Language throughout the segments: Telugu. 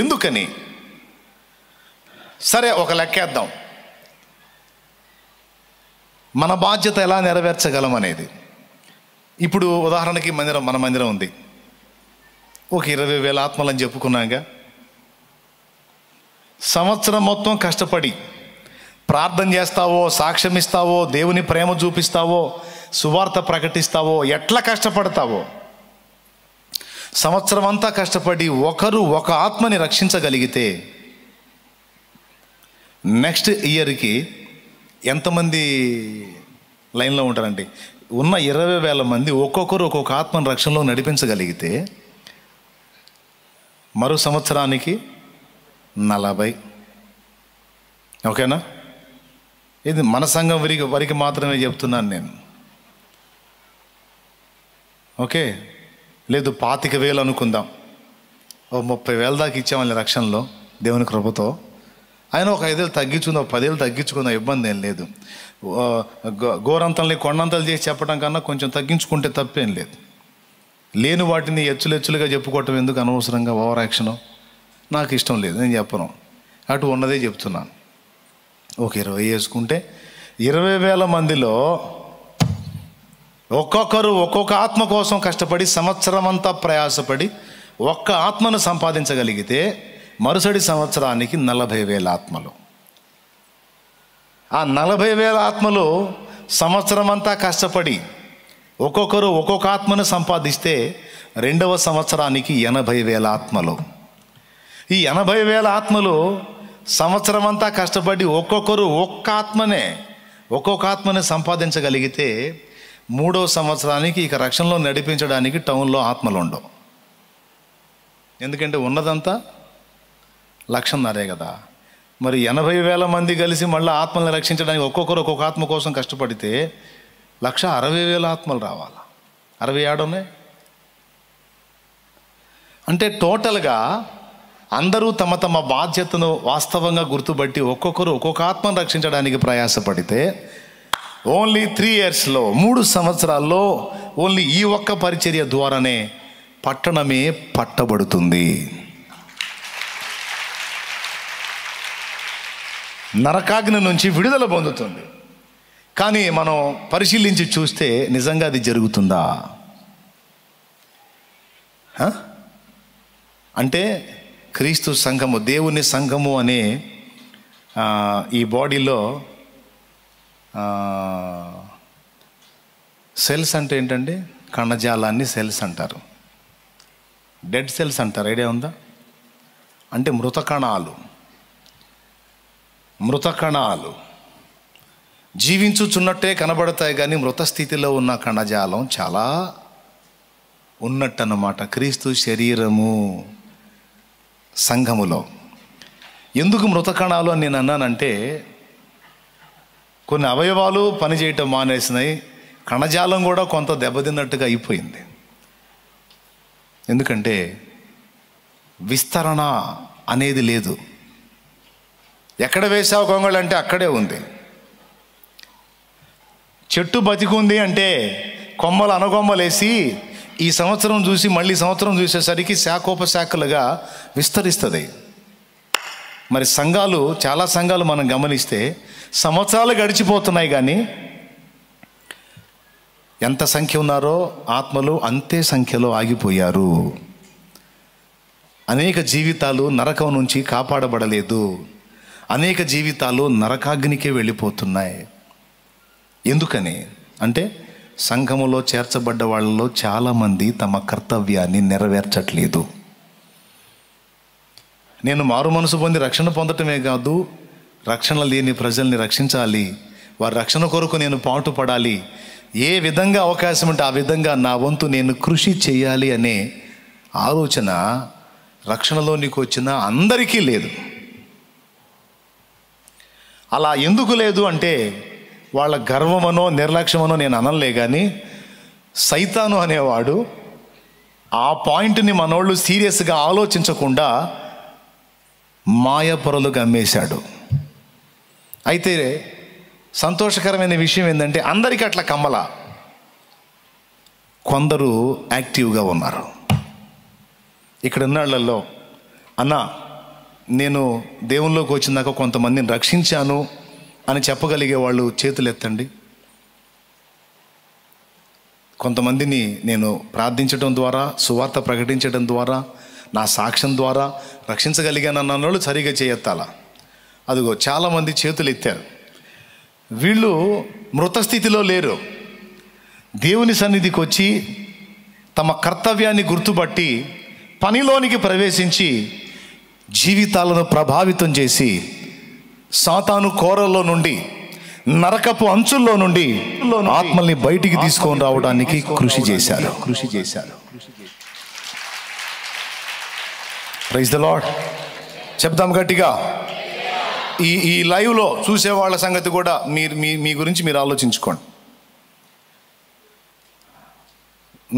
ఎందుకని? సరే, ఒక లెక్కేద్దాం. మన బాధ్యత ఎలా నెరవేర్చగలం అనేది. ఇప్పుడు ఉదాహరణకి మన మందిరం ఉంది. ఒక 20,000 ఆత్మలని చెప్పుకున్నాక, సంవత్సరం మొత్తం కష్టపడి ప్రార్థన చేస్తావో, సాక్ష్యం ఇస్తావో, దేవుని ప్రేమ చూపిస్తావో, సువార్త ప్రకటిస్తావో, ఎట్లా కష్టపడతావో, సంవత్సరం అంతా కష్టపడి ఒక ఆత్మని రక్షించగలిగితే నెక్స్ట్ ఇయర్కి ఎంతమంది లైన్లో ఉంటారండి? ఉన్న 20,000 మంది ఒక్కొక్కరు ఒక్కొక్క ఆత్మని రక్షణలో నడిపించగలిగితే మరో సంవత్సరానికి 40. ఓకేనా? ఇది మన సంఘం వరకు మాత్రమే చెప్తున్నాను నేను. ఓకే, లేదు 25,000 అనుకుందాం. 30,000 దాకా ఇచ్చామని రక్షణలో దేవుని కృపతో. ఆయన ఒక 5,000 తగ్గించుకుందాం, 10,000 తగ్గించుకుందాం, ఇబ్బంది ఏం లేదు. గోరంతల్ని కొండంతలు చేసి చెప్పడం కన్నా కొంచెం తగ్గించుకుంటే తప్పేం లేదు. లేని వాటిని ఎచ్చులుగా చెప్పుకోవటం ఎందుకు అనవసరంగా ఓవర్ యాక్షన్? నాకు ఇష్టం లేదు, నేను చెప్పను. అటు ఉన్నదే చెప్తున్నాను. ఒక 20 వేసుకుంటే 20,000 మందిలో ఒక్కొక్కరు ఒక్కొక్క ఆత్మ కోసం కష్టపడి సంవత్సరం అంతా ప్రయాసపడి ఒక్క ఆత్మను సంపాదించగలిగితే మరుసటి సంవత్సరానికి 40,000 ఆత్మలు. ఆ 40,000 ఆత్మలు సంవత్సరం అంతా కష్టపడి ఒక్కొక్కరు ఒక్కొక్క ఆత్మను సంపాదిస్తే రెండవ సంవత్సరానికి 80,000 ఆత్మలు. ఈ 80,000 ఆత్మలు సంవత్సరం అంతా కష్టపడి ఒక్కొక్కరు ఒక్కొక్క ఆత్మని సంపాదించగలిగితే మూడవ సంవత్సరానికి ఇక రక్షణలో నడిపించడానికి టౌన్లో ఆత్మలు ఉండవు. ఎందుకంటే ఉన్నదంతా 1,50,000 కదా. మరి 80,000 మంది కలిసి మళ్ళీ ఆత్మల్ని రక్షించడానికి ఒక్కొక్కరు ఒక్కొక్క ఆత్మ కోసం కష్టపడితే 1,60,000 ఆత్మలు రావాలి. 67 ఉన్నాయి. అంటే టోటల్గా అందరూ తమ తమ బాధ్యతను వాస్తవంగా గుర్తుపట్టి ఒక్కొక్కరు ఒక్కొక్క ఆత్మను రక్షించడానికి ప్రయాసపడితే ఓన్లీ 3 ఇయర్స్లో 3 సంవత్సరాల్లో ఓన్లీ ఈ ఒక్క పరిచర్య ద్వారానే పట్టణమే పట్టబడుతుంది. నరకాగ్ని నుంచి విడుదల పొందుతుంది. కానీ మనం పరిశీలించి చూస్తే నిజంగా అది జరుగుతుందా? అంటే క్రీస్తు సంఘము, దేవుని సంఘము అనే ఈ బాడీలో సెల్స్ అంటే ఏంటండి? కణజాలాన్ని సెల్స్ అంటారు. డెడ్ సెల్స్ అంటారు. ఐడియా ఉందా? అంటే మృత కణాలు జీవించుచున్నట్టే కనబడతాయి, కానీ మృత స్థితిలో ఉన్న కణజాలం చాలా ఉన్నట్టన్నమాట. క్రీస్తు శరీరము సంఘములో ఎందుకు మృత కణాలు అని నేను అన్నానంటే, కొన్ని అవయవాలు పనిచేయటం మానేసినాయి, కణజాలం కూడా కొంత దెబ్బతిన్నట్టుగా అయిపోయింది. ఎందుకంటే విస్తరణ అనేది లేదు. ఎక్కడ వేసావు గొంగళి అంటే అక్కడే ఉంది. చెట్టు బతికుంది అంటే కొమ్మలు అనగొమ్మలేసి ఈ సంవత్సరం చూసి మళ్ళీ సంవత్సరం చూసేసరికి శాఖోపశాఖలుగా విస్తరిస్తుంది. మరి చాలా సంఘాలు మనం గమనిస్తే సంవత్సరాలు గడిచిపోతున్నాయి, కానీ ఎంత సంఖ్య ఉన్నారో ఆత్మలు అంతే సంఖ్యలో ఆగిపోయారు. అనేక జీవితాలు నరకం నుంచి కాపాడబడలేదు. అనేక జీవితాలు నరకాగ్నికే వెళ్ళిపోతున్నాయి. ఎందుకని అంటే సంఘములో చేర్చబడ్డ వాళ్ళలో చాలామంది తమ కర్తవ్యాన్ని నెరవేర్చట్లేదు. నేను మారు మనసు పొంది రక్షణ పొందటమే కాదు, రక్షణ లేని ప్రజల్ని రక్షించాలి, వారి రక్షణ కొరకు నేను పాటుపడాలి, ఏ విధంగా అవకాశం ఉంటే ఆ విధంగా నా వంతు నేను కృషి చేయాలి అనే ఆలోచన రక్షణలోనికి వచ్చిన అందరికీ లేదు. అలా ఎందుకు లేదు అంటే వాళ్ళ గర్వమనో నిర్లక్ష్యమనో నేను అనలే, కానీ సైతాను అనేవాడు ఆ పాయింట్ని మనోళ్ళు సీరియస్గా ఆలోచించకుండా మాయపొరలుగా అమ్మేశాడు. అయితే సంతోషకరమైన విషయం ఏంటంటే అందరికీ అట్లా కమ్మల, కొందరు యాక్టివ్గా ఉన్నారు. ఇక్కడ ఉన్నాళ్ళల్లో అన్నా నేను దేవునిలోకి వచ్చినాక కొంతమందిని రక్షించాను అని చెప్పగలిగే వాళ్ళు చేతులు ఎత్తండి. కొంతమందిని నేను ప్రార్థించడం ద్వారా, సువార్త ప్రకటించడం ద్వారా, నా సాక్ష్యం ద్వారా రక్షించగలిగానన్న వాళ్ళు సరిగా చేయెత్తాలా. అదిగో చాలామంది చేతులు ఎత్తారు. వీళ్ళు మృత స్థితిలో లేరు. దేవుని సన్నిధికి వచ్చి తమ కర్తవ్యాన్ని గుర్తుపట్టి పనిలోనికి ప్రవేశించి జీవితాలను ప్రభావితం చేసి సాతాను కోరల్లో నుండి, నరకపు అంచుల్లో నుండి ఆత్మల్ని బయటికి తీసుకొని రావడానికి కృషి చేశారు. Praise the lord. చెప్దాం గట్టిగా. ఈ లైవ్లో చూసే వాళ్ళ సంగతి కూడా మీ గురించి మీరు ఆలోచించుకోండి.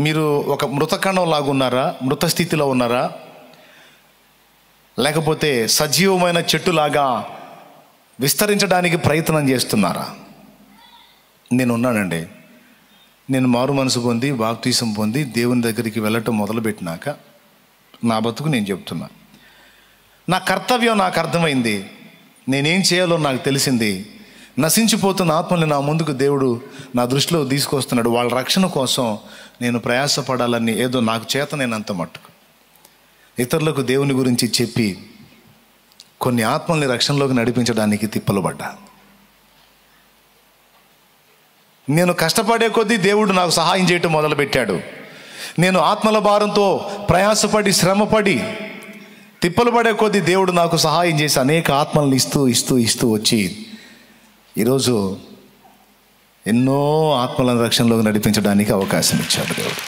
మీరు ఒక మృతకణం లాగున్నారా? మృత స్థితిలో ఉన్నారా? లేకపోతే సజీవమైన చెట్టులాగా విస్తరించడానికి ప్రయత్నం చేస్తున్నారా? నేనున్నానండి. నేను మారు మనసు పొంది బాప్తీసం పొంది దేవుని దగ్గరికి వెళ్ళటం మొదలుపెట్టినాక నా బతుకు నేను చెప్తున్నా. నా కర్తవ్యం నాకు అర్థమైంది. నేనేం చేయాలో నాకు తెలిసింది. నశించిపోతున్న ఆత్మల్ని నా ముందుకు దేవుడు నా దృష్టిలో తీసుకొస్తున్నాడు. వాళ్ళ రక్షణ కోసం నేను ప్రయాసపడాలని ఏదో నాకు చేతనైనంత మట్టుకు ఇతరులకు దేవుని గురించి చెప్పి కొన్ని ఆత్మల్ని రక్షణలోకి నడిపించడానికి తిప్పలు పడ్డా. నేను కష్టపడే కొద్దీ దేవుడు నాకు సహాయం చేయటం మొదలుపెట్టాడు. నేను ఆత్మల భారంతో ప్రయాసపడి శ్రమపడి తిప్పలు పడే కొద్దీ దేవుడు నాకు సహాయం చేసి అనేక ఆత్మలను ఇస్తూ వచ్చి ఈరోజు ఎన్నో ఆత్మలను రక్షణలోకి నడిపించడానికి అవకాశం ఇచ్చాడు దేవుడు.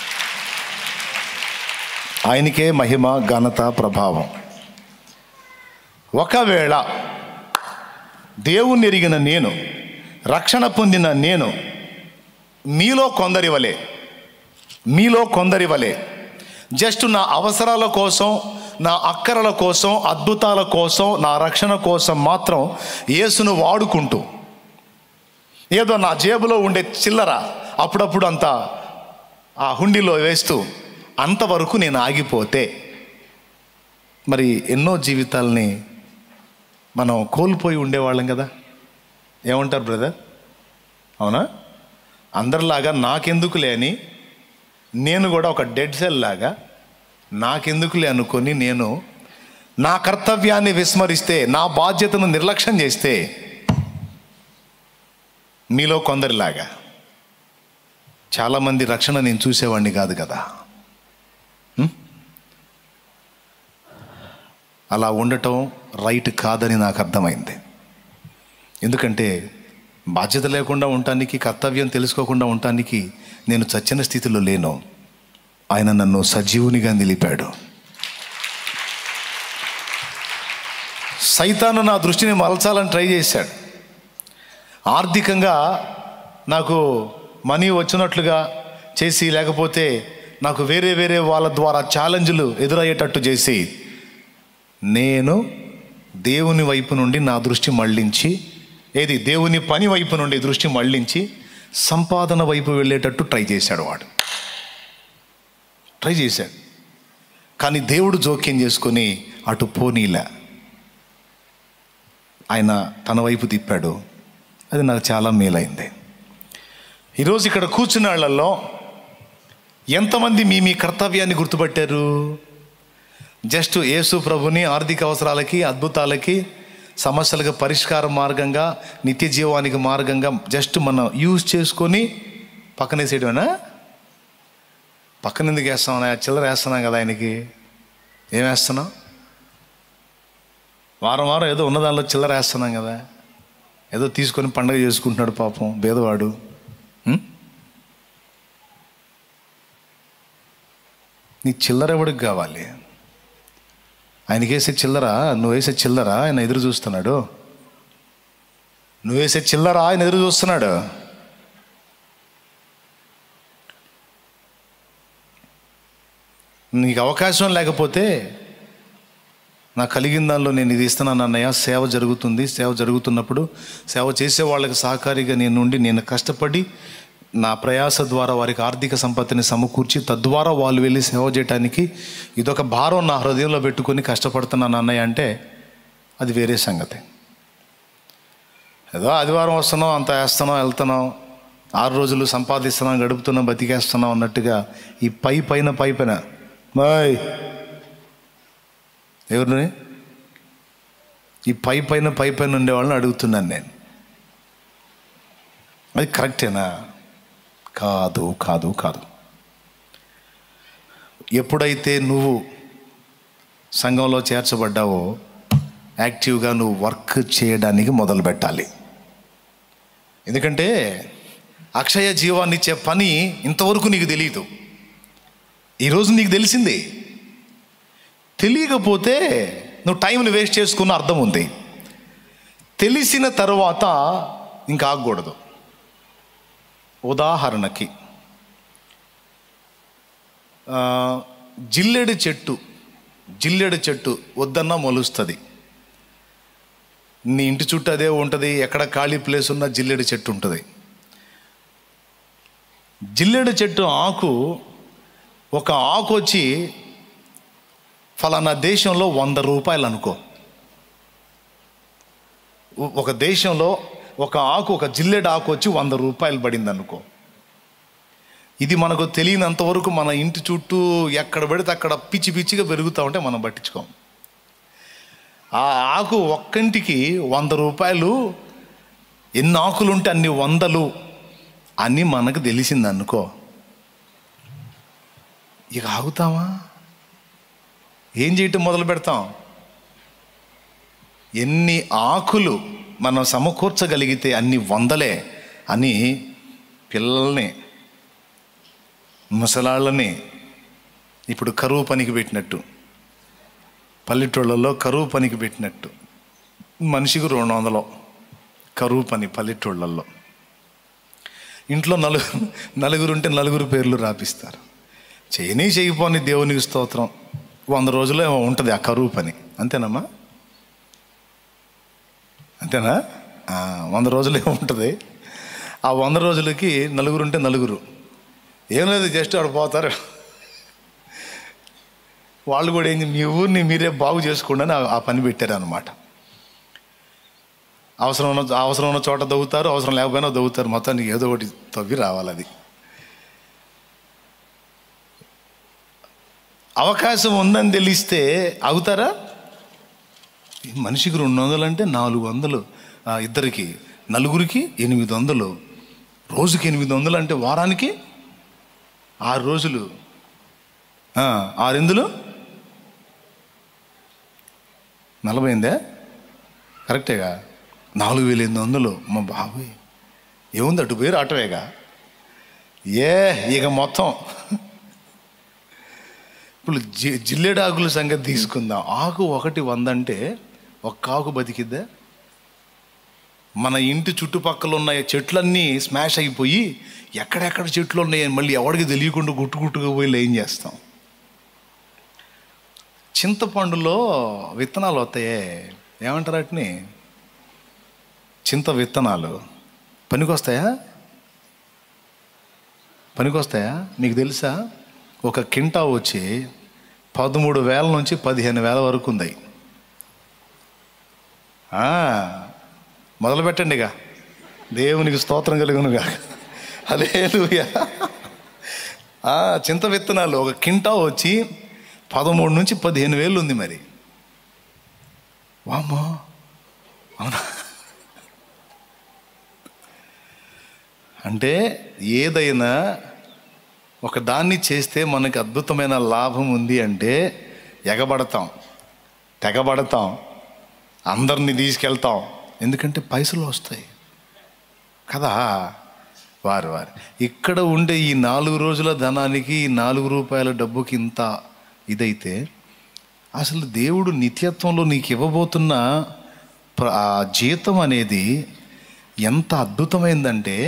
ఆయనకే మహిమ, ఘనత, ప్రభావం. ఒకవేళ దేవుణ్ణి ఎరిగిన నేను, రక్షణ పొందిన నేను మీలో కొందరి వలె జస్ట్ నా అవసరాల కోసం, నా అక్కరల కోసం, అద్భుతాల కోసం, నా రక్షణ కోసం మాత్రం యేసును వాడుకుంటూ ఏదో నా జేబులో ఉండే చిల్లర అప్పుడప్పుడు అంత ఆ హుండీలో వేస్తూ అంతవరకు నేను ఆగిపోతే మరి ఎన్నో జీవితాలని మనం కోల్పోయి ఉండేవాళ్ళం కదా. ఏమంటారు బ్రదర్? అవునా? అందరిలాగా నాకెందుకులే అని నేను కూడా ఒక డెడ్ సెల్ లాగా నాకెందుకులే అనుకొని నేను నా కర్తవ్యాన్ని విస్మరిస్తే, నా బాధ్యతను నిర్లక్ష్యం చేస్తే మీలో కొందరిలాగా చాలామంది రక్షణ నేను చూసేవాడిని కాదు కదా. అలా ఉండటం రైట్ కాదని నాకు అర్థమైంది. ఎందుకంటే బాధ్యత లేకుండా ఉండటానికి, కర్తవ్యం తెలుసుకోకుండా ఉండటానికి నేను చచ్చిన స్థితిలో లేను. ఆయన నన్ను సజీవునిగా నిలిపాడు. సైతాను నా దృష్టిని మలచాలని ట్రై చేశాడు. ఆర్థికంగా నాకు మనీ వచ్చినట్లుగా చేసి, లేకపోతే నాకు వేరే వాళ్ళ ద్వారా ఛాలెంజ్లు ఎదురయ్యేటట్టు చేసి నేను దేవుని వైపు నుండి నా దృష్టి మళ్ళించి, దేవుని పని వైపు నుండి దృష్టి మళ్ళించి సంపాదన వైపు వెళ్ళేటట్టు ట్రై చేశాడు. కానీ దేవుడు జోక్యం చేసుకొని అటు పోనీలా ఆయన తన వైపు తిప్పాడు. అది నాకు చాలా మేలైంది. ఈరోజు ఇక్కడ కూర్చున్న వాళ్ళల్లో ఎంతమంది మీ కర్తవ్యాన్ని గుర్తుపట్టారు? జస్ట్ యేసు ప్రభుని ఆర్థిక అవసరాలకి, అద్భుతాలకి, సమస్యలకు పరిష్కార మార్గంగా, నిత్య జీవానికి మార్గంగా జస్ట్ మనం యూజ్ చేసుకొని పక్కనేసేయడమేనా? పక్కన ఎందుకు వేస్తామన్నా? చిల్లర వేస్తున్నాం కదా ఆయనకి. ఏం వేస్తున్నాం? వారం ఏదో ఉన్నదానిలో చిల్లర వేస్తున్నాం కదా. ఏదో తీసుకొని పండగ చేసుకుంటున్నాడు పాపం పేదవాడు. నీ చిల్లర ఎవడికి కావాలి? ఆయనకి వేసే చిల్లర, నువ్వు వేసే చిల్లర ఆయన ఎదురు చూస్తున్నాడు. నీకు అవకాశం లేకపోతే, నాకు కలిగిన దానిలో నేను ఇది ఇస్తున్నాను అన్నయ్య, సేవ జరుగుతుంది, సేవ జరుగుతున్నప్పుడు సేవ చేసే వాళ్ళకి సహకారిగా నేను కష్టపడి నా ప్రయాస ద్వారా వారికి ఆర్థిక సంపత్తిని సమకూర్చి తద్వారా వాళ్ళు వెళ్ళి సేవ చేయడానికి ఇదొక భారం నా హృదయంలో పెట్టుకొని కష్టపడుతున్నాను అన్నయ్య అంటే అది వేరే సంగతి. ఏదో ఆదివారం వస్తున్నాం, అంత వేస్తున్నాం, వెళ్తున్నాం, 6 రోజులు సంపాదిస్తున్నాం, గడుపుతున్నాం, బతికేస్తున్నాం అన్నట్టుగా ఈ పైన బాయ్ ఎవరిని ఈ పైన ఉండే వాళ్ళని అడుగుతున్నాను నేను. అది కరెక్టేనా? కాదు కాదు కాదు. ఎప్పుడైతే నువ్వు సంఘంలో చేర్చబడ్డావో యాక్టివ్గా నువ్వు వర్క్ చేయడానికి మొదలు పెట్టాలి. ఎందుకంటే అక్షయ జీవాన్ని ఇచ్చే పని ఇంతవరకు నీకు తెలియదు. ఈరోజు నీకు తెలిసింది. తెలియకపోతే నువ్వు టైంని వేస్ట్ చేసుకున్న అర్థం ఉంది. తెలిసిన తర్వాత ఇంకా ఆగకూడదు. ఉదాహరణకి జిల్లెడు చెట్టు వద్దన్నా మొలుస్తుంది. నీ ఇంటి చుట్టూ అదే ఉంటుంది. ఎక్కడ ఖాళీ ప్లేస్ ఉన్నా జిల్లెడు చెట్టు ఉంటుంది. జిల్లెడు చెట్టు ఒక ఆకు వచ్చి ఫలానా దేశంలో 100 రూపాయలు అనుకో. ఒక దేశంలో ఒక జిల్లెడు ఆకు వచ్చి 100 రూపాయలు పడింది అనుకో. ఇది మనకు తెలియనంతవరకు మన ఇంటి చుట్టూ ఎక్కడ పడితే అక్కడ పిచ్చిగా పెరుగుతూ ఉంటే మనం పట్టించుకోం. ఆ ఆకు ఒక్కంటికి 100 రూపాయలు, ఎన్ని ఆకులు ఉంటే అన్ని 100లు అని మనకు తెలిసింది అనుకో. ఇక ఆగుతామా? ఏం చేయటం మొదలు పెడతాం? ఎన్ని ఆకులు మనం సమకూర్చగలిగితే అన్ని 100లే అని పిల్లల్ని, ముసలాళ్ళని ఇప్పుడు కరువు పనికి పెట్టినట్టు, పల్లెటూళ్ళల్లో కరువు పనికి పెట్టినట్టు మనిషికి 200 కరువు పని పల్లెటూళ్ళల్లో. ఇంట్లో నలుగురు ఉంటే 4 పేర్లు రాపిస్తారు. చేయకపోని దేవునికి స్తోత్రం, 100 రోజుల్లో ఉంటుంది ఆ కరువు పని. అంతేనమ్మా? అంతేనా? 100 రోజులు ఉంటుంది. ఆ 100 రోజులకి 4 ఉంటే 4 ఏం లేదు, జస్ట్ అక్కడ పోతారు. వాళ్ళు కూడా మీ ఊరిని మీరే బాగు చేసుకోండి అని ఆ పని పెట్టారు అనమాట. అవసరం ఉన్న చోట దవ్వుతారు, అవసరం లేకపోయినా దవ్వుతారు. మొత్తానికి ఏదో ఒకటి తవ్వి రావాలి. అది అవకాశం ఉందని తెలిస్తే ఆగుతారా? మనిషికి 200 అంటే 400, ఇద్దరికి నలుగురికి 800, రోజుకి 800 అంటే వారానికి 6 రోజులు, 6 40 కరెక్టేగా? 4800. మా బాబు ఏముంది, అటు పోయి రావటమేగా. ఇక మొత్తం ఇప్పుడు జిల్లెడు ఆకుల సంగతి తీసుకుందాం. ఆకు ఒకటి 100 అంటే ఒక్క ఆకు బతికిద్దా? మన ఇంటి చుట్టుపక్కల ఉన్న చెట్లన్నీ స్మాష్ అయిపోయి ఎక్కడెక్కడ చెట్లు ఉన్నాయని మళ్ళీ ఎవరికి తెలియకుండా గుట్టుగా పోయి ఏం చేస్తాం? చింతపండులో విత్తనాలు వస్తాయే, ఏమంటారు వాటిని? చింత విత్తనాలు పనికొస్తాయా? మీకు తెలుసా? ఒక కింటా వచ్చి 13,000 నుంచి 15,000 వరకు ఉంది. మొదలు పెట్టండి ఇక. దేవునికి స్తోత్రం కలుగునుగా. హల్లెలూయా. చింత విత్తనాలు ఒక కింటా వచ్చి 13 నుంచి 15,000 ఉంది. మరి వామ్మో, అవునా? అంటే ఏదైనా ఒక దాన్ని చేస్తే మనకి అద్భుతమైన లాభం ఉంది అంటే ఎగబడతాం, తెగబడతాం, అందరినీ తీసుకెళ్తాం. ఎందుకంటే పైసలు వస్తాయి కదా. వారు ఇక్కడ ఉండే ఈ 4 రోజుల ధనానికి, 4 రూపాయల డబ్బుకి ఇంత ఇదైతే, అసలు దేవుడు నిత్యత్వంలో నీకు ఇవ్వబోతున్న ఆ జీతం అనేది ఎంత అద్భుతమైందంటే,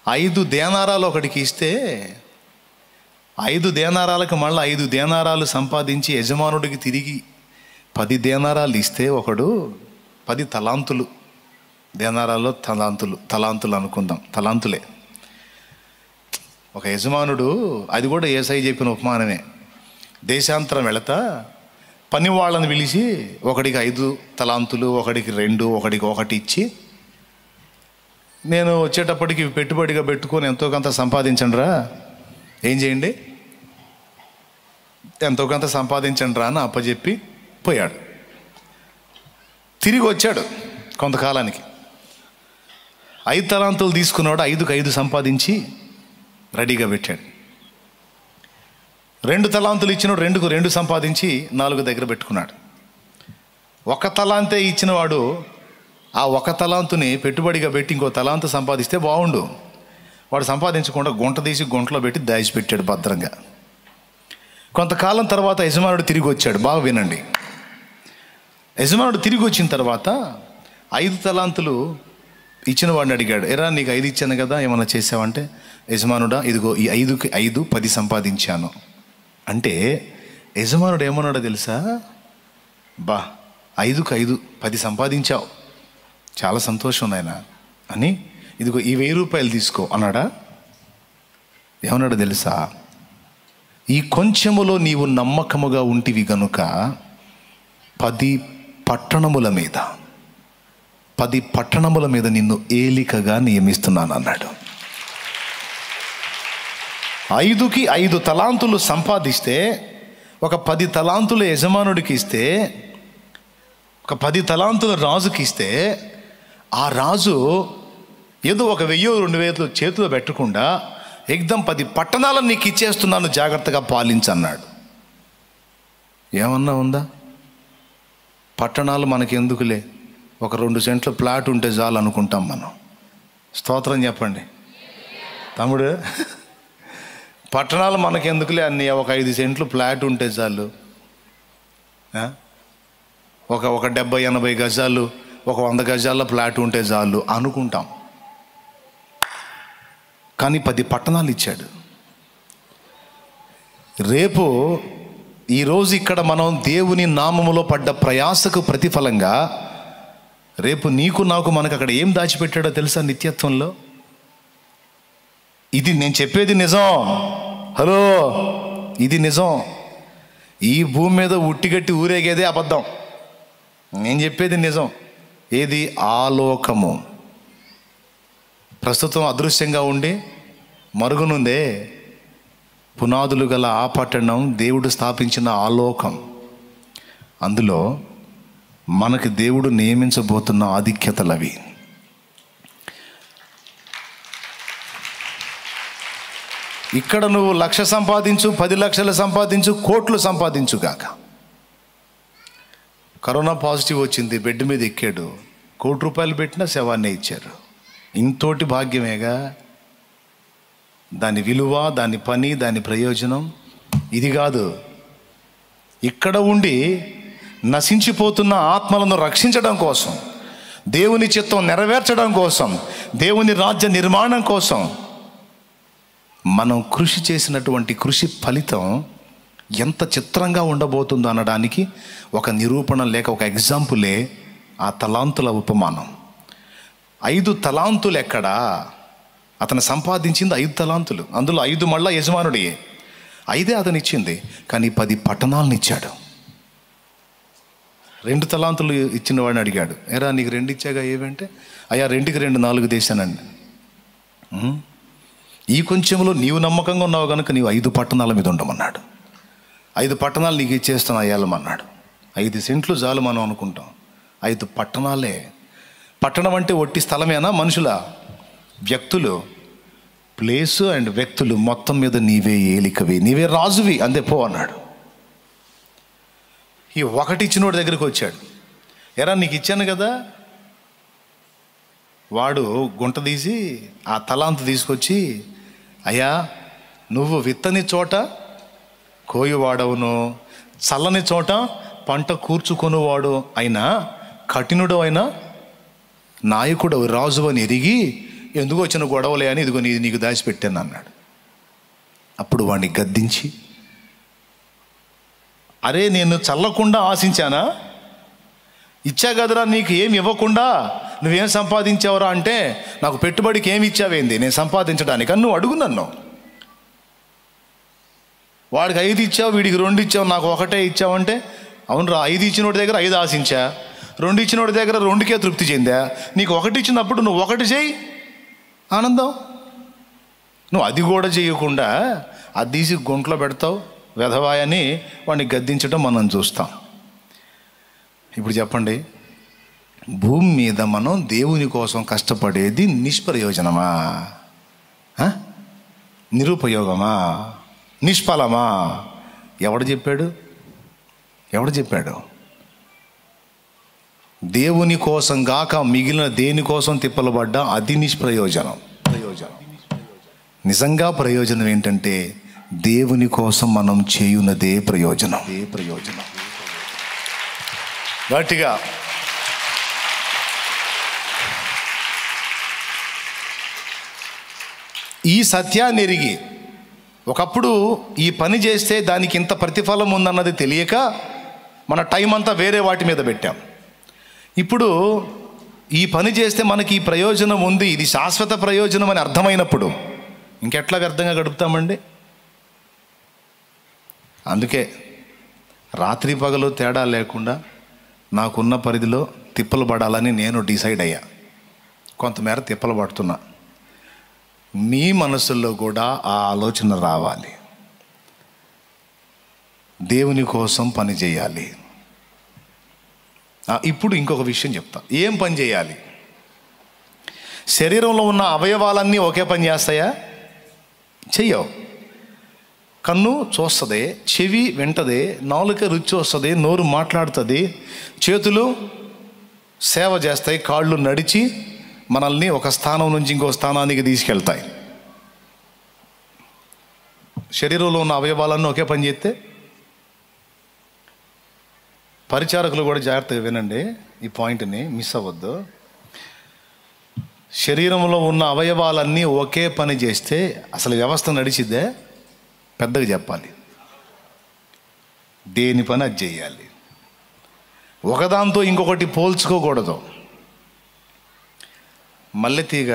5 దేనారాలు ఒకడికి ఇస్తే 5 దేనారాలకు మళ్ళీ 5 దేనారాలు సంపాదించి యజమానుడికి తిరిగి 10 దేనారాలు ఇస్తే ఒకడు 10 తలాంతులు. దేనారాల్లో తలాంతులు అనుకుందాం, తలాంతులే. ఒక యజమానుడు, అది కూడా యేసయ్య చెప్పిన ఉపమానమే, దేశాంతరం వెళతా పని వాళ్ళని పిలిచి ఒకడికి 5 తలాంతులు, ఒకడికి 2, ఒకడికి 1 ఇచ్చి, నేను వచ్చేటప్పటికి పెట్టుబడిగా పెట్టుకొని ఎంతో కొంత సంపాదించండి రా, ఏం చేయండి, ఎంతో కొంత సంపాదించండి రా అని అప్పచెప్పి పోయాడు. తిరిగి వచ్చాడు కొంతకాలానికి. 5 తలాంతులు తీసుకున్నాడు, 5కి 5 సంపాదించి రెడీగా పెట్టాడు. 2 తలాంతులు ఇచ్చినాడు, 2కు 2 సంపాదించి 4 దగ్గర పెట్టుకున్నాడు. 1 తలాంతే ఇచ్చినవాడు ఆ 1 తలాంతుని పెట్టుబడిగా పెట్టి ఇంకో తలాంతు సంపాదిస్తే బాగుండు. వాడు సంపాదించకుండా గుంట తీసి గుంటలో పెట్టి దాచిపెట్టాడు భద్రంగా. కొంతకాలం తర్వాత యజమానుడు తిరిగి వచ్చాడు. బాగా వినండి. యజమానుడు తిరిగి వచ్చిన తర్వాత 5 తలాంతులు ఇచ్చిన వాడిని అడిగాడు, ఎరా నీకు 5 ఇచ్చాను కదా, ఏమన్నా చేసావంటే, యజమానుడా ఇదిగో ఈ 5కి 5 10 సంపాదించాను అంటే, యజమానుడు ఏమన్నాడో తెలుసా? బా 5కి 5 10 సంపాదించావు, చాలా సంతోషం నాయన అని, ఇదిగో ఈ 1000 రూపాయలు తీసుకో అన్నాడా? ఏమన్నాడో తెలుసా? ఈ కొంచెములో నీవు నమ్మకముగా ఉంటివి గనుక 10 పట్టణముల మీద నిన్ను ఏలికగా నియమిస్తున్నాను అన్నాడు. 5కి 5 తలాంతులు సంపాదిస్తే, ఒక 10 తలాంతులు యజమానుడికి ఇస్తే, ఒక 10 తలాంతులు రాజుకి ఇస్తే, ఆ రాజు ఏదో ఒక 1000-2000 చేతిలో పెట్టకుండా ఎగ్దం 10 పట్టణాలను నీకు ఇచ్చేస్తున్నాను, జాగ్రత్తగా పాలించన్నాడు. ఏమన్నా ఉందా? పట్టణాలు మనకి ఎందుకులే, ఒక 2 సెంట్ల ప్లాట్ ఉంటే చాలు అనుకుంటాం మనం. స్తోత్రం చెప్పండి తమ్ముడు. పట్టణాలు మనకి ఎందుకులే అన్నీ, ఒక 5 సెంట్లు ప్లాట్ ఉంటే చాలు, ఒక 70-80 గజాలు, ఒక 100 గజాల ప్లాట్ ఉంటే చాలు అనుకుంటాం. కానీ 10 పట్టణాలు ఇచ్చాడు. రేపు ఈరోజు ఇక్కడ మనం దేవుని నామములో పడ్డ ప్రయాసకు ప్రతిఫలంగా రేపు నీకు నాకు మనకు అక్కడ ఏం దాచిపెట్టాడో తెలుసా? నిత్యత్వంలో. ఇది నేను చెప్పేది నిజం. హలో, ఇది నిజం. ఈ భూమి మీద ఉట్టిగట్టి ఊరేగేదే అబద్ధం. నేను చెప్పేది నిజం. ఏది? ఆలోకము. ప్రస్తుతం అదృశ్యంగా ఉండి మరుగునుందే, పునాదులు గల ఆ పట్టణం దేవుడు స్థాపించిన ఆలోకం. అందులో మనకి దేవుడు నియమించబోతున్న ఆధిక్యతలు అవి. ఇక్కడ నువ్వు 1,00,000 సంపాదించు, 10 లక్షలు సంపాదించు, కోట్లు సంపాదించుగాక. కరోనా పాజిటివ్ వచ్చింది, బెడ్ మీద ఎక్కాడు, ₹1,00,00,000 పెట్టినా శవాన్నే ఇచ్చారు. ఇంతోటి భాగ్యమేగా. దాని విలువ, దాని పని, దాని ప్రయోజనం ఇది కాదు. ఇక్కడ ఉండి నశించిపోతున్న ఆత్మలను రక్షించడం కోసం, దేవుని చిత్తం నెరవేర్చడం కోసం, దేవుని రాజ్య నిర్మాణం కోసం మనం కృషి చేసినటువంటి కృషి ఫలితం ఎంత చిత్రంగా ఉండబోతుందో అనడానికి ఒక నిరూపణ లేక ఒక ఎగ్జాంపులే ఆ తలాంతుల ఉపమానం. 5 తలాంతులు ఎక్కడా? అతను సంపాదించింది 5 తలాంతులు. అందులో 5 మళ్ళా యజమానుడియే. 5 అతను ఇచ్చింది, కానీ 10 పట్టణాలను ఇచ్చాడు. 2 తలాంతులు ఇచ్చిన వాడిని అడిగాడు, ఎరా నీకు 2 ఇచ్చాగా ఏవంటే, అయ్యా 2కి 2 4 దేశానండి. ఈ కొంచెంలో నీవు నమ్మకంగా ఉన్నావు కనుక నీవు 5 పట్టణాల మీద ఉండమన్నాడు. 5 పట్టణాలు నీకు ఇచ్చేస్తాను అయ్యాలమన్నాడు. 5 సెంట్లు చాలు మనం అనుకుంటాం, 5 పట్టణాలే. పట్టణం అంటే ఒట్టి స్థలమేనా? మనుషుల, వ్యక్తులు, ప్లేసు అండ్ వ్యక్తులు మొత్తం మీద నీవే ఏలికవి, నీవే రాజువి, అంతే పో అన్నాడు. ఈ 1 ఇచ్చినోడి దగ్గరికి వచ్చాడు, ఎరా నీకు ఇచ్చాను కదా. వాడు గుంట తీసి ఆ తలాంతు తీసుకొచ్చి, అయ్యా నువ్వు విత్తని చోట కోయువాడవును, చల్లని చోట పంట కూర్చుకొనువాడు అయినా, కఠినుడు అయినా నాయకుడు రాజు అని ఎరిగి ఎందుకు వచ్చిన గొడవలే అని ఇదిగో నీకు దాచిపెట్టాను అన్నాడు. అప్పుడు వాడిని గద్దించి, అరే నేను చల్లకుండా ఆశించానా? ఇచ్చా కదరా నీకు, ఏమి ఇవ్వకుండా నువ్వేం సంపాదించావురా అంటే, నాకు పెట్టుబడికి ఏమి ఇచ్చావేంది నేను సంపాదించడానికి అని నువ్వు అడుగు నన్ను. వాడికి 5 ఇచ్చావు, వీడికి 2 ఇచ్చావు, నాకు 1 ఇచ్చావంటే అవునురా, 5 ఇచ్చినోడి దగ్గర 5 ఆశించా, 2 ఇచ్చినోడి దగ్గర 2కే తృప్తి చెందా. నీకు 1 ఇచ్చినప్పుడు నువ్వు 1 చేయి, ఆనందం. నువ్వు అది కూడా చేయకుండా అది తీసి గుంట్లో పెడతావు, వెధవాయని వాడిని గద్దించడం మనం చూస్తాం. ఇప్పుడు చెప్పండి, భూమి మీద మనం దేవుని కోసం కష్టపడేది నిష్ప్రయోజనమా, నిరుపయోగమా, నిష్ఫలమా? ఎవడు చెప్పాడు? దేవుని కోసం గాక మిగిలిన దేనికోసం తిప్పలబడ్డా అది నిష్ప్రయోజనం. నిజంగా ప్రయోజనం ఏంటంటే దేవుని కోసం మనం చేయునదే ప్రయోజనం. గట్టిగా ఈ సత్యాన్ని ఎరిగి, ఒకప్పుడు ఈ పని చేస్తే దానికి ఇంత ప్రతిఫలం ఉందన్నది తెలియక మన టైం అంతా వేరే వాటి మీద పెట్టాం. ఇప్పుడు ఈ పని చేస్తే మనకి ఈ ప్రయోజనం ఉంది, ఇది శాశ్వత ప్రయోజనం అని అర్థమైనప్పుడు ఇంకెట్లా వ్యర్థంగా గడుపుతామండి? అందుకే రాత్రి పగలు తేడా లేకుండా నాకున్న పరిధిలో తిప్పలు పడాలని నేను డిసైడ్ అయ్యా. కొంతమేర తిప్పలు పడుతున్నా. మీ మనసుల్లో కూడా ఆ ఆలోచన రావాలి. దేవుని కోసం పని చేయాలి. ఇప్పుడు ఇంకొక విషయం చెప్తా. ఏం పని చేయాలి? శరీరంలో ఉన్న అవయవాలన్నీ ఒకే పని చేస్తాయా? చెయ్యవు. కన్ను చూస్తుంది, చెవి వింటది, నాలుక రుచి వస్తుంది, నోరు మాట్లాడుతుంది, చేతులు సేవ చేస్తాయి, కాళ్ళు నడిచి మనల్ని ఒక స్థానం నుంచి ఇంకో స్థానానికి తీసుకెళ్తాయి. శరీరంలో ఉన్న అవయవాలన్నీ ఒకే పని చేస్తే, పరిచారకులు కూడా జాగ్రత్తగా వినండి, ఈ పాయింట్ని మిస్ అవ్వద్దు. శరీరంలో ఉన్న అవయవాలన్నీ ఒకే పని చేస్తే అసలు వ్యవస్థ నడిచిద్దే? పెద్దగా చెప్పాలి, దేని పని అది చేయాలి. ఒకదాంతో ఇంకొకటి పోల్చుకోకూడదు. మల్లెతీగ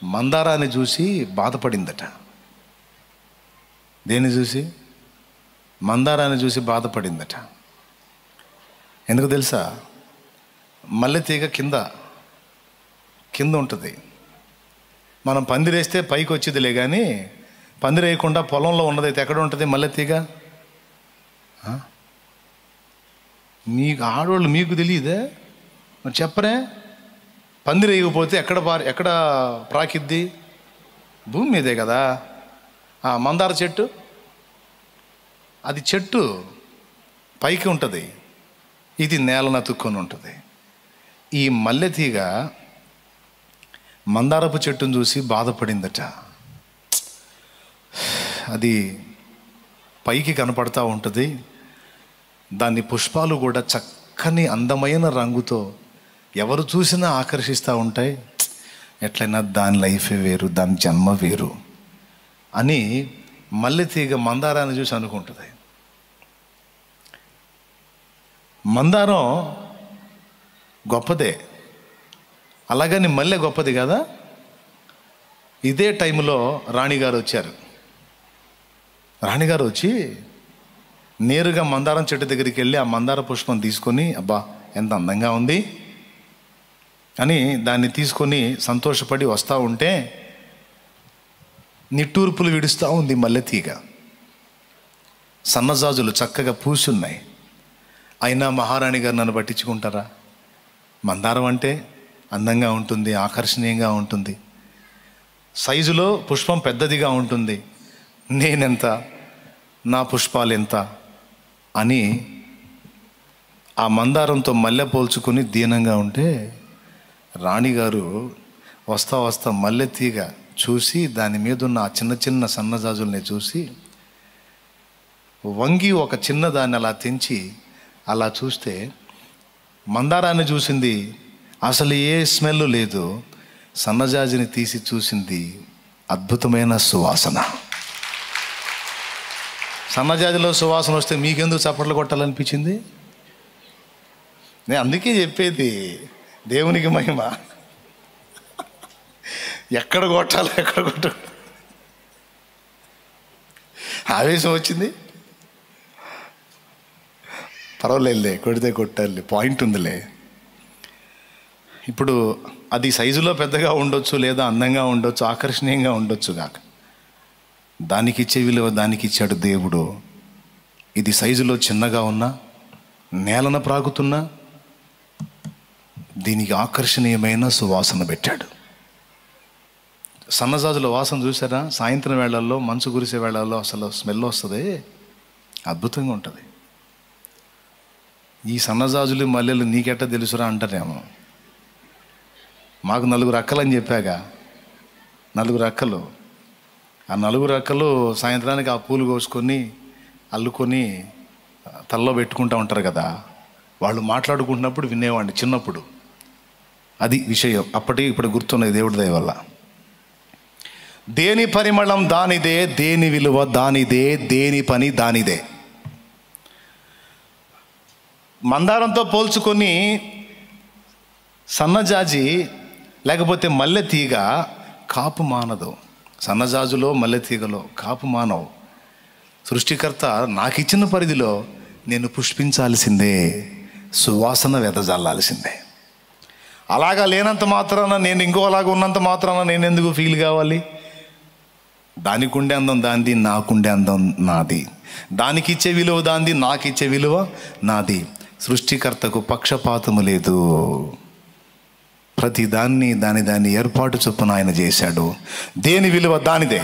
మందారాన్ని చూసి బాధపడిందట. దేన్ని చూసి? మందారాన్ని చూసి బాధపడిందట. ఎందుకు తెలుసా? మల్లెతీగ కింద ఉంటుంది. మనం పందిరేస్తే పైకి వచ్చేదిలే, కానీ పందిరేయకుండా పొలంలో ఉన్నదైతే ఎక్కడ ఉంటుంది మల్లెతీగ? మీకు ఆడవాళ్ళు మీకు తెలియదే? మరి చెప్పరే. పందిరేయకపోతే ఎక్కడ ప్రాకిద్ది? భూమి మీదే కదా. మందార చెట్టు, అది చెట్టు పైకి ఉంటుంది, ఇది నేలను అతుక్కొని ఉంటుంది. ఈ మల్లెతీగ మందారపు చెట్టును చూసి బాధపడిందట. అది పైకి కనపడతా ఉంటుంది, దాని పుష్పాలు కూడా చక్కని అందమైన రంగుతో ఎవరు చూసినా ఆకర్షిస్తూ ఉంటాయి. ఎట్లయినా దాని లైఫే వేరు, దాని జన్మ వేరు అని మల్లెతీగ మందారాన్ని చూసి అనుకుంటుంది. మందారం గొప్పదే, అలాగని మల్లె గొప్పది కదా. ఇదే టైంలో రాణిగారు వచ్చారు. రాణిగారు వచ్చి నేరుగా మందారం చెట్టు దగ్గరికి వెళ్ళి ఆ మందార పుష్పం తీసుకొని, అబ్బా ఎంత అందంగా ఉంది అని దాన్ని తీసుకొని సంతోషపడి వస్తూ ఉంటే నిట్టూర్పులు విడుస్తూ ఉంది మల్లెతీగ. సన్నజాజులు చక్కగా పూసున్నాయి. అయినా మహారాణి గారు నన్ను పట్టించుకుంటారా? మందారం అంటే అందంగా ఉంటుంది, ఆకర్షణీయంగా ఉంటుంది, సైజులో పుష్పం పెద్దదిగా ఉంటుంది, నేనెంత, నా పుష్పాలు ఎంత అని ఆ మందారంతో మల్లె పోల్చుకొని దీనంగా ఉంటే, రాణిగారు వస్తా మల్లెతీగ చూసి దాని మీద ఉన్న ఆ చిన్న చిన్న సన్నజాజుల్ని చూసి వంగి ఒక చిన్నదాన్ని అలా తెంచి అలా చూస్తే మందారాన్ని చూసింది, అసలు ఏ స్మెల్ లేదు. సన్నజాజిని తీసి చూసింది, అద్భుతమైన సువాసన. సన్నజాజిలో సువాసన వస్తే మీకెందుకు చప్పట్లు కొట్టాలనిపించింది? నేను అందుకే చెప్పేది, దేవునికి మహిమ. ఎక్కడ కొట్టాలి, ఆవేశం వచ్చింది. పర్వాలేదులే, కొడితే కొట్టాలి, పాయింట్ ఉందిలే. ఇప్పుడు అది సైజులో పెద్దగా ఉండొచ్చు, లేదా అందంగా ఉండొచ్చు, ఆకర్షణీయంగా ఉండొచ్చు కాక, దానికి ఇచ్చే విలువ దానికి ఇచ్చాడు దేవుడు. ఇది సైజులో చిన్నగా ఉన్నా, నేలన ప్రాగుతున్నా, దీనికి ఆకర్షణీయమైన సువాసన పెట్టాడు. సన్నజాజుల వాసన చూసారా? సాయంత్రం వేళల్లో, మంచు కురిసే వేళల్లో అసలు స్మెల్ వస్తుంది, అద్భుతంగా ఉంటుంది. ఈ సన్నజాజులు మల్లెలు నీకెట్టా తెలుసురా అంటారేమో. మాకు 4 అక్కలని చెప్పాక, 4 అక్కలు. ఆ 4 అక్కలు సాయంత్రానికి ఆ పూలు కోసుకొని అల్లుకొని తలలో పెట్టుకుంటూ ఉంటారు కదా, వాళ్ళు మాట్లాడుకుంటున్నప్పుడు వినేవాడిని చిన్నప్పుడు. అది విషయం అప్పటి ఇప్పుడు గుర్తున్నది దేవుడి దయ వల్ల. దేని పరిమళం దానిదే, దేని విలువ దానిదే, దేని పని దానిదే. మందారంతో పోల్చుకొని సన్నజాజి లేకపోతే మల్లె తీగ కాపు మానదు. సన్నజాజులో మల్లె తీగలో కాపు మానవు. సృష్టికర్త నాకు ఇచ్చిన పరిధిలో నేను పుష్పించాల్సిందే, సువాసన వెదజల్లాల్సిందే. అలాగా లేనంత మాత్రాన, నేను ఇంకోలాగా ఉన్నంత మాత్రాన నేను ఎందుకు ఫీల్ కావాలి? దానికి ఉండే అందం దానిది, నాకుండే అందం నాది. దానికి ఇచ్చే విలువ దానిది, నాకు ఇచ్చే విలువ నాది. సృష్టికర్తకు పక్షపాతము లేదు. ప్రతి దాన్ని దాని ఏర్పాటు చొప్పున ఆయన చేశాడు. దేని విలువ దానిదే.